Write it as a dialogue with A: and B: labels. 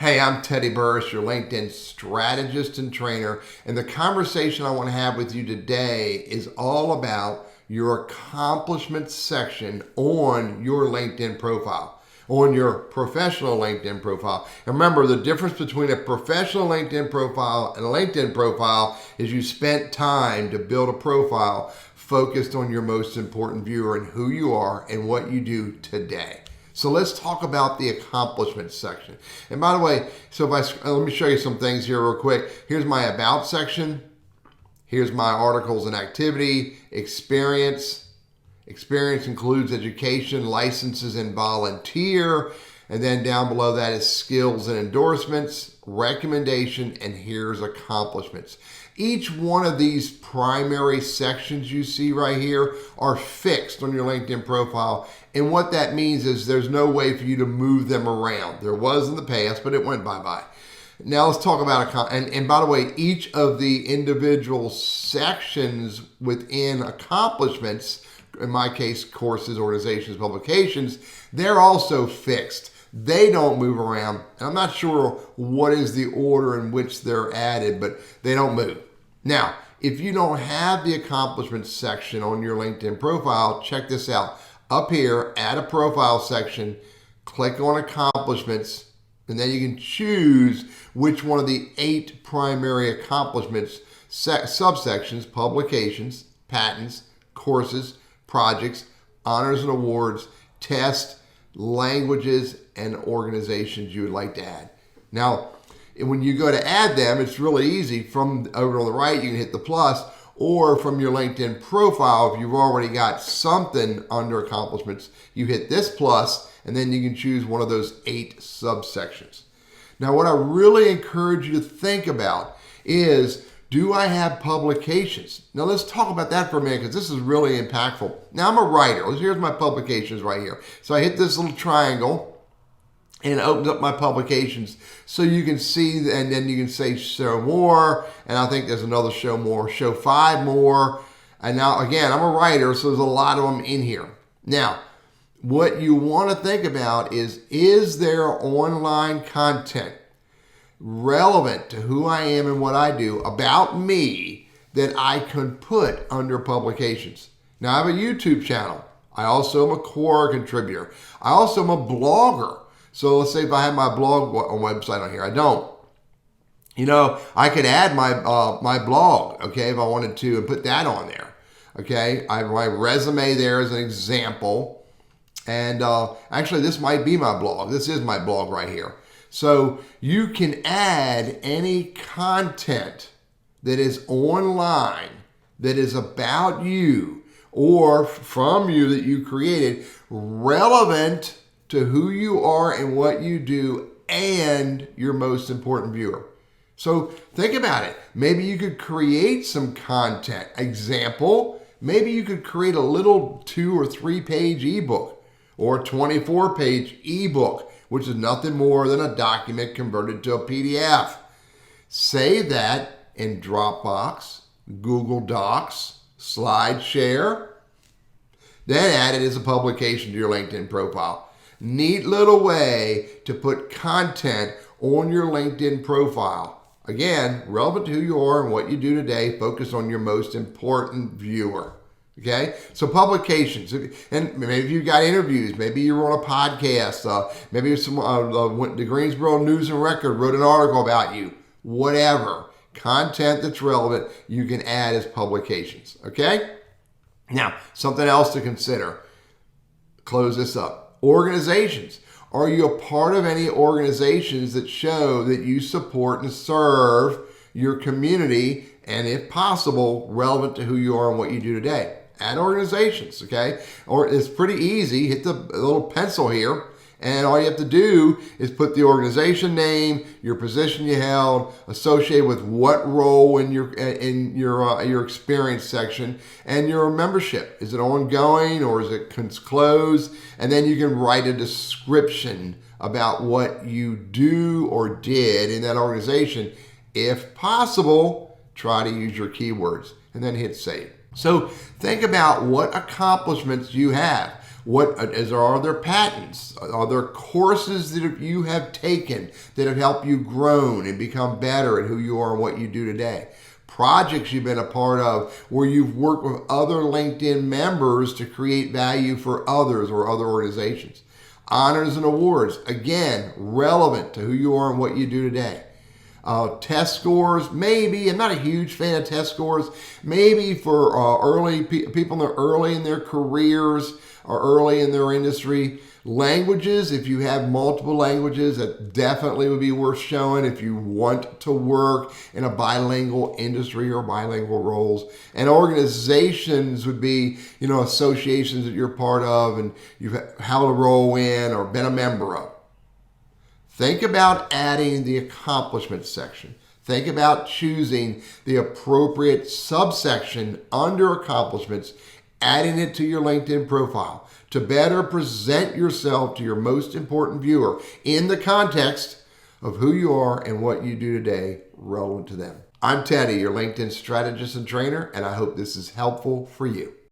A: Hey, I'm Teddy Burriss, your LinkedIn strategist and trainer, and the conversation I want to have with you today is all about your accomplishments section on your LinkedIn profile, on your professional LinkedIn profile. And remember, the difference between a professional LinkedIn profile and a LinkedIn profile is you spent time to build a profile focused on your most important viewer and who you are and what you do today. So let's talk about the accomplishments section. And by the way, let me show you some things here real quick. Here's my about section. Here's my articles and activity, experience. Experience includes education, licenses, and volunteer. And then down below that is skills and endorsements, recommendation, and here's accomplishments. Each one of these primary sections you see right here are fixed on your LinkedIn profile. And what that means is there's no way for you to move them around. There was in the past, but it went bye-bye. Now let's talk about, and by the way, each of the individual sections within accomplishments, in my case, courses, organizations, publications, they're also fixed. They don't move around. And I'm not sure what is the order in which they're added, but they don't move. Now, if you don't have the accomplishments section on your LinkedIn profile, check this out. Up here, add a profile section, click on accomplishments, and then you can choose which one of the 8 primary accomplishments subsections, publications, patents, courses, projects, honors and awards, tests, languages, and organizations you would like to add. Now, when you go to add them, it's really easy. From over on the right, you can hit the plus, or from your LinkedIn profile, if you've already got something under accomplishments, you hit this plus, and then you can choose one of those 8 subsections. Now, what I really encourage you to think about is, do I have publications? Now, let's talk about that for a minute, because this is really impactful. Now, I'm a writer. Here's my publications right here. So I hit this little triangle, and it opens up my publications so you can see, and then you can say show more, and I think there's another show more, show 5 more. And now, again, I'm a writer, so there's a lot of them in here. Now, what you want to think about is there online content relevant to who I am and what I do about me that I can put under publications? Now, I have a YouTube channel. I also am a core contributor. I also am a blogger. So let's say if I have my blog website on here, I don't. You know, I could add my my blog, okay, if I wanted to, and put that on there. Okay, I have my resume there as an example. And actually, this might be my blog. This is my blog right here. So you can add any content that is online that is about you or from you that you created, relevant to who you are and what you do and your most important viewer. So think about it. Maybe you could create some content. Example, maybe you could create a little 2 or 3 page ebook or a 24-page ebook, which is nothing more than a document converted to a PDF. Save that in Dropbox, Google Docs, SlideShare, then add it as a publication to your LinkedIn profile. Neat little way to put content on your LinkedIn profile. Again, relevant to who you are and what you do today, focus on your most important viewer. Okay, so publications, and maybe you got interviews, maybe you're on a podcast, maybe the Greensboro News and Record wrote an article about you. Whatever content that's relevant, you can add as publications. Okay, now something else to consider. Close this up. Organizations. Are you a part of any organizations that show that you support and serve your community, and if possible, relevant to who you are and what you do today? Add organizations, okay? Or it's pretty easy. Hit the little pencil here, and all you have to do is put the organization name, your position you held, associated with what role in your experience section, and your membership. Is it ongoing or is it closed? And then you can write a description about what you do or did in that organization. If possible, try to use your keywords and then hit save. So think about what accomplishments you have. Are there patents? Are there courses that you have taken that have helped you grow and become better at who you are and what you do today? Projects you've been a part of where you've worked with other LinkedIn members to create value for others or other organizations. Honors and awards, again, relevant to who you are and what you do today. Test scores, maybe. I'm not a huge fan of test scores. Maybe for people that are early in their careers or early in their industry. Languages, if you have multiple languages, that definitely would be worth showing if you want to work in a bilingual industry or bilingual roles. And organizations would be, associations that you're part of and you've held a role in or been a member of. Think about adding the accomplishments section. Think about choosing the appropriate subsection under accomplishments, adding it to your LinkedIn profile to better present yourself to your most important viewer in the context of who you are and what you do today relevant to them. I'm Teddy, your LinkedIn strategist and trainer, and I hope this is helpful for you.